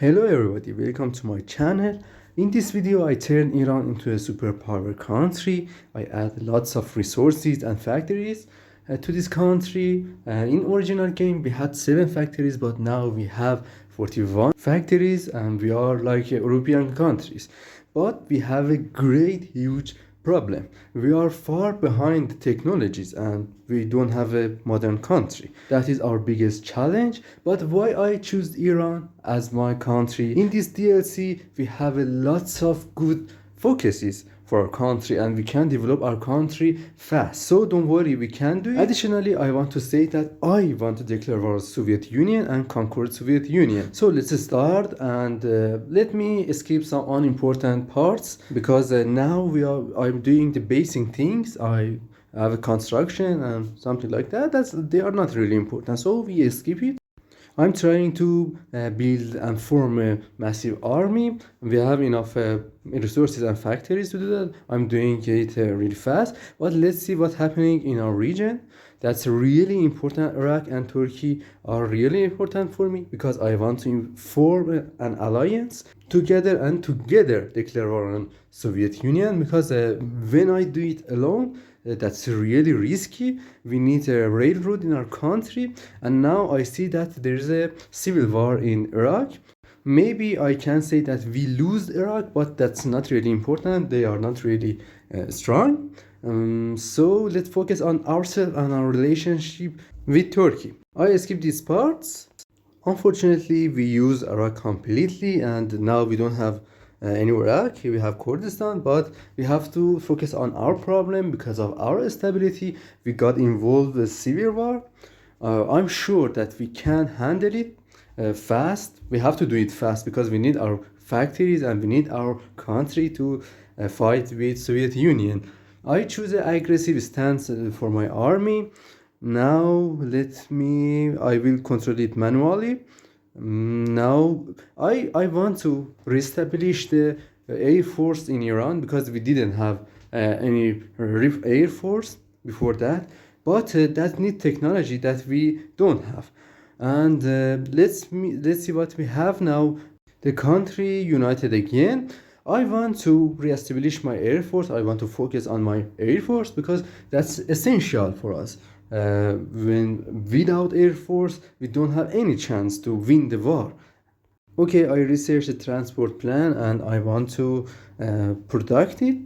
Hello everybody, welcome to my channel. In this video I turn Iran into a superpower country. I add lots of resources and factories to this country. In original game we had 7 factories, but now we have 41 factories and we are like European countries. But we have a great huge problem. We are far behind the technologies and we don't have a modern country. That is our biggest challenge. But why I choose Iran as my country? In this DLC we have a lots of good focuses for our country and we can develop our country fast. So don't worry, we can do it. Additionally, I want to say that I want to declare war on Soviet Union and conquer Soviet Union. So let's start and let me skip some unimportant parts because now I'm doing the basic things. I have a construction and something like that. They are not really important. So we skip it. I'm trying to build and form a massive army. We have enough resources and factories to do that. I'm doing it really fast. But let's see what's happening in our region. That's really important. Iraq and Turkey are really important for me because I want to form an alliance together and together declare war on Soviet Union, because when I do it alone, that's really risky. We need a railroad in our country, and now I see that there's a civil war in Iraq. Maybe I can say that we lose Iraq, but that's not really important. They are not really strong. So let's focus on ourselves and our relationship with Turkey. I skip these parts. Unfortunately, we use Iraq completely, and now we don't have anywhere Iraq. We have Kurdistan, but we have to focus on our problem because of our stability. We got involved with civil war. I'm sure that we can handle it fast. We have to do it fast because we need our factories and we need our country to fight with Soviet Union. I choose an aggressive stance for my army. Now I will control it manually. Now I want to reestablish the air force in Iran because we didn't have any air force before that, but that need technology that we don't have. And let's see what we have now. The country united again. I want to reestablish my air force. I want to focus on my air force because that's essential for us. When without air force we don't have any chance to win the war. Okay, I researched the transport plan and I want to product it,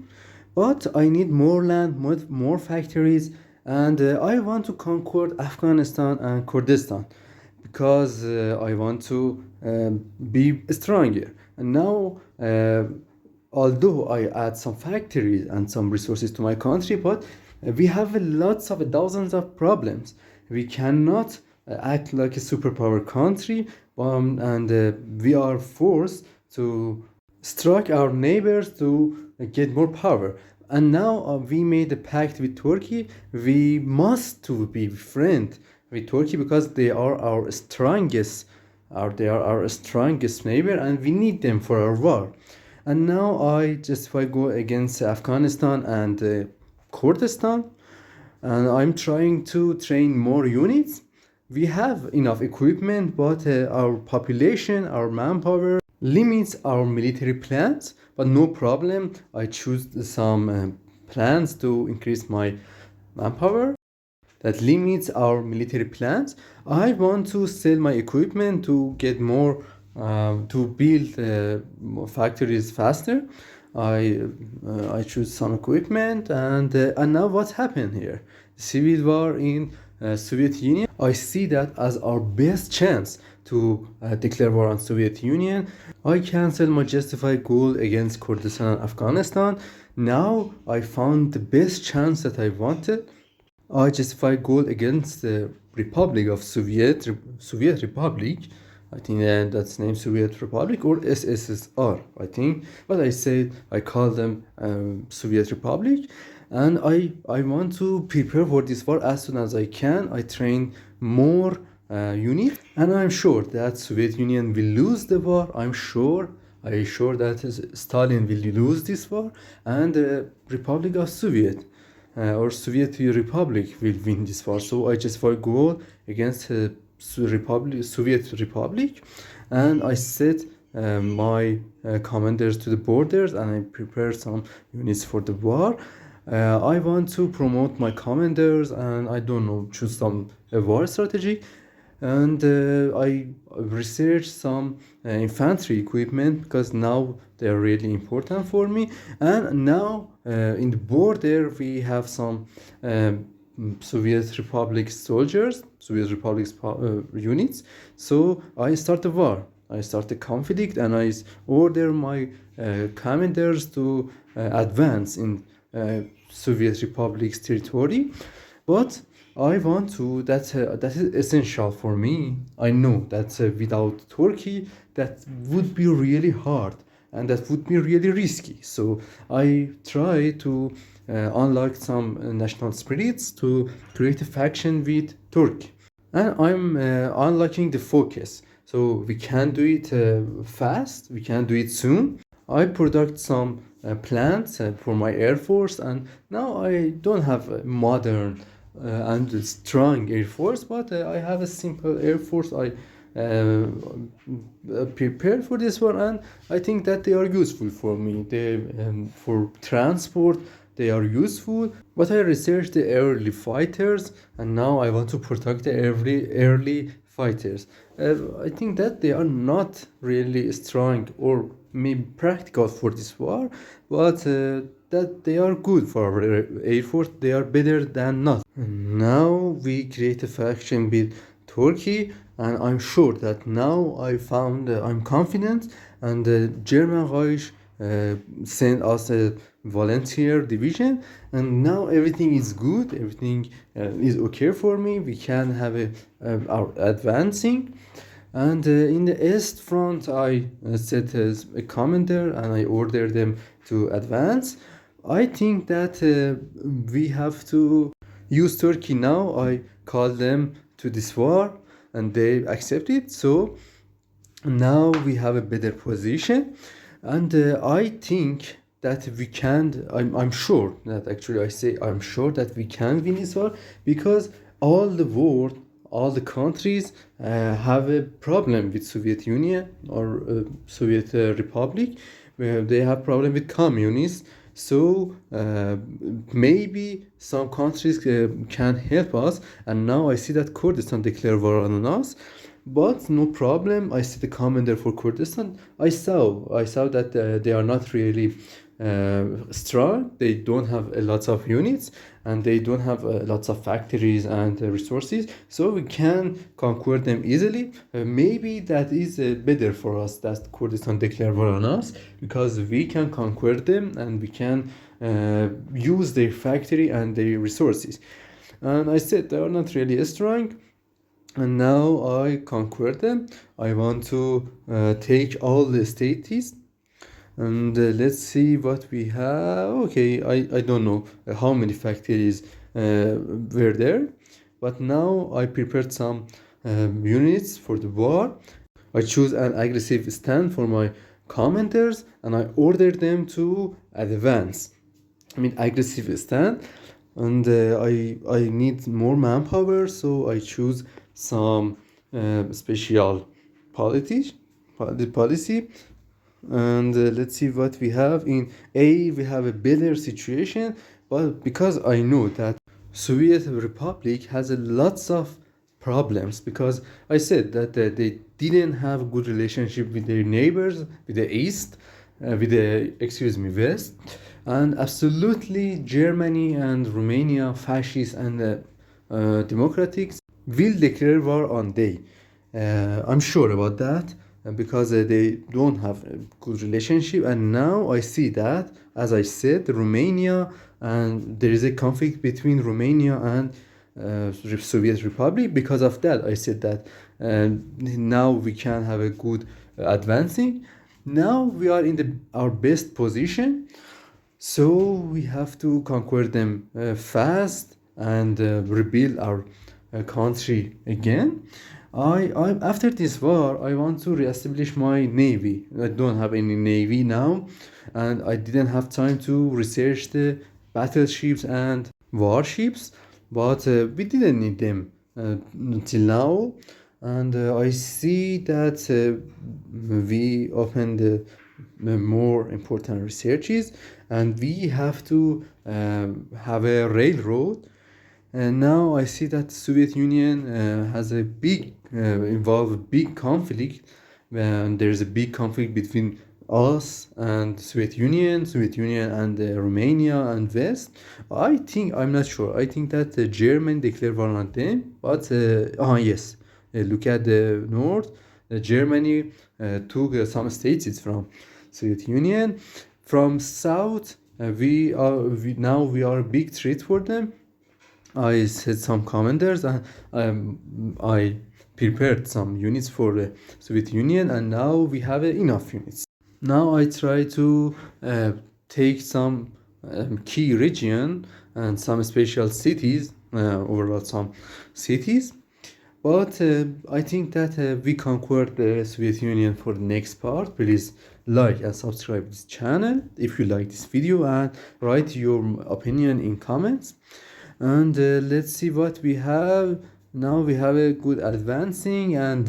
but I need more land, more factories, and I want to conquer Afghanistan and Kurdistan because I want to be stronger. And now although I add some factories and some resources to my country, but we have lots of thousands of problems. We cannot act like a superpower country, and we are forced to strike our neighbors to get more power. And now we made a pact with Turkey. We must to be friend with Turkey because they are our strongest neighbor, and we need them for our war. And now if I go against Afghanistan and Kurdistan, and I'm trying to train more units. We have enough equipment, but our population, our manpower limits our military plans. But no problem, I choose some plans to increase my manpower that limits our military plans. I want to sell my equipment to get more, to build more factories faster. I choose some equipment, and now what's happened here? Civil war in Soviet Union. I see that as our best chance to declare war on Soviet Union. I cancel my justified goal against Kurdistan and Afghanistan. Now I found the best chance that I wanted. I justify goal against the Republic of Soviet Republic. I think that's named Soviet Republic or SSSR, I think. But I call them Soviet Republic. And I want to prepare for this war as soon as I can. I train more units. And I'm sure that Soviet Union will lose the war. I'm sure that Stalin will lose this war. And the Republic of Soviet or Soviet Republic will win this war. So I just for goal against Soviet Republic, and I set my commanders to the borders, and I prepare some units for the war. I want to promote my commanders, and I don't know, choose some war strategy. And I research some infantry equipment because now they're really important for me. And now in the border we have some Soviet Republic soldiers, Soviet Republic units. So I start the war. I start the conflict, and I order my commanders to advance in Soviet Republic's territory. But I want to. That is essential for me. I know that without Turkey, that would be really hard, and that would be really risky. So I try to unlock some national spirits to create a faction with Turkey, and I'm unlocking the focus. So we can do it fast. We can do it soon. I product some plans for my air force, and now I don't have a modern and a strong air force, but I have a simple air force. I prepared for this one, and I think that they are useful for me. They for transport they are useful. But I researched the early fighters, and now I want to protect the early fighters. I think that they are not really strong or maybe practical for this war, but that they are good for our air force. They are better than not. And now we create a faction with Turkey, and I'm sure that now I found I'm confident, and the German Reich sent us a volunteer division, and now everything is good. Everything is okay for me. We can have our advancing. And in the east front, I set as a commander, and I order them to advance. I think that we have to use Turkey now. I call them to this war, and they accept it. So now we have a better position, and I think that we can. I'm sure that actually I say I'm sure that we can win this war, because all the world, all the countries have a problem with Soviet Union or Soviet Republic, where they have problem with communists. So maybe some countries can help us. And now I see that Kurdistan declare war on us, but no problem. I see the commander for Kurdistan. I saw that they are not really strong. They don't have a lot of units, and they don't have lots of factories and resources, so we can conquer them easily. Maybe that is better for us that Kurdistan declare war on us, because we can conquer them and we can use their factory and their resources. And I said they are not really strong, and now I conquer them. I want to take all the states, and let's see what we have. Okay, I don't know how many factories were there, but now I prepared some units for the war. I choose an aggressive stand for my commanders, and I order them to advance. I mean aggressive stand, and I need more manpower, so I choose some special policy. And let's see what we have. In A we have a better situation, but because I know that Soviet Republic has a lots of problems, because I said that they didn't have good relationship with their neighbors, with the east, with the west, and absolutely Germany and Romania, fascists and democrats, will declare war on they. I'm sure about that, because they don't have a good relationship. And now I see that, as I said, Romania, and there is a conflict between Romania and Soviet Republic. Because of that, I said that now we can have a good advancing. Now we are in our best position, so we have to conquer them fast and rebuild our country again. I after this war, I want to reestablish my navy. I don't have any navy now, and I didn't have time to research the battleships and warships, but we didn't need them until now. and I see that we opened the more important researches, and we have to have a railroad. And now I see that Soviet Union has a involve a big conflict, and there's a big conflict between us and Soviet Union and Romania and West. I think, I'm not sure. I think that Germany declared war on them, but yes, look at the north. Germany took some states it's from Soviet Union. From south, we are a big threat for them. I set some commanders, and I prepared some units for the Soviet Union, and now we have enough units. Now I try to take some key region and some special cities, overall some cities. But I think that we conquered the Soviet Union for the next part. Please like and subscribe this channel if you like this video, and write your opinion in comments. And let's see what we have. Now we have a good advancing, and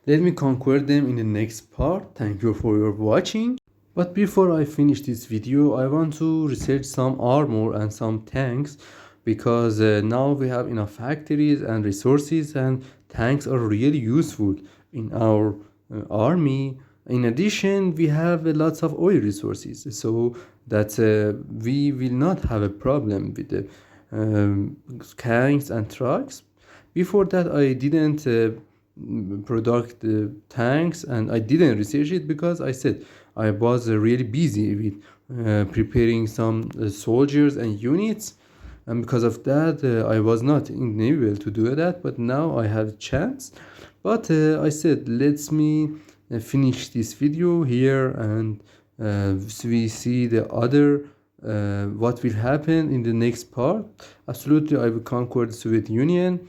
let me conquer them in the next part. Thank you for your watching. But before I finish this video, I want to research some armor and some tanks, because now we have enough factories and resources, and tanks are really useful in our army. In addition, we have lots of oil resources, so that we will not have a problem with the tanks and trucks. Before that, I didn't product the tanks, and I didn't research it because I said I was really busy with preparing some soldiers and units, and because of that I was not able to do that. But now I have a chance. But I said, let's me finish this video here, and we see the other what will happen in the next part. Absolutely, I will conquer the Soviet Union.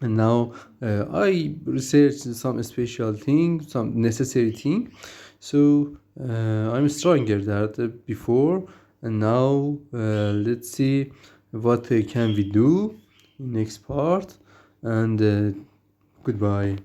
And now I researched some special thing, some necessary thing. So I'm stronger than before. And now let's see what can we do in next part. And goodbye.